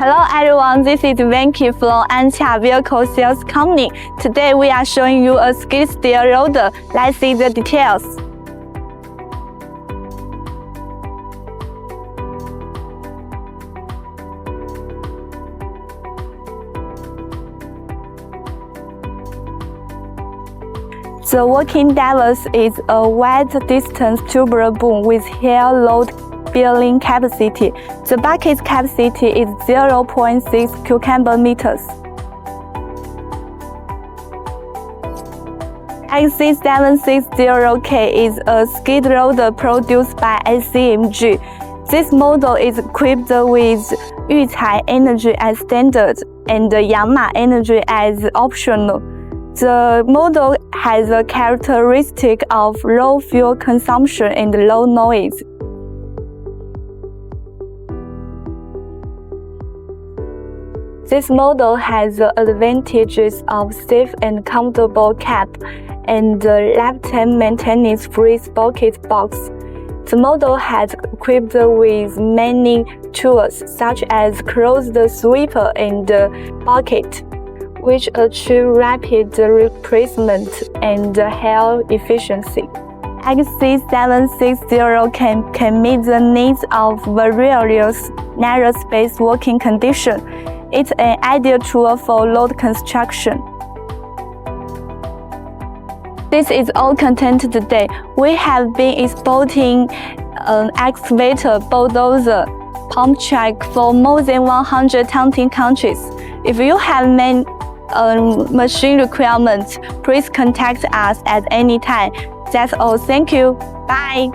Hello everyone, this is Wenkee from ACNTRUCK Vehicle Sales Company. Today we are showing you a skid steer loader. Let's see the details. The working device is a wide-distance tubular boom with high load bearing capacity. The bucket capacity is 0.6 cucumber meters. XC760K is a skid loader produced by ACMG. This model is equipped with Yuchai energy as standard and Yanmar energy as optional. The model has a characteristic of low fuel consumption and low noise. This model has the advantages of safe and comfortable cab and lifetime maintenance-free sprocket box. The model has equipped with many tools such as closed sweeper and bucket, which achieve rapid replacement and high efficiency. XC760K can meet the needs of various narrow space working conditions. It's an ideal tool for load construction. This is all content today. We have been exporting excavator, bulldozer, pump truck for more than 110 countries. If you have many machine requirements, please contact us at any time. That's all. Thank you. Bye.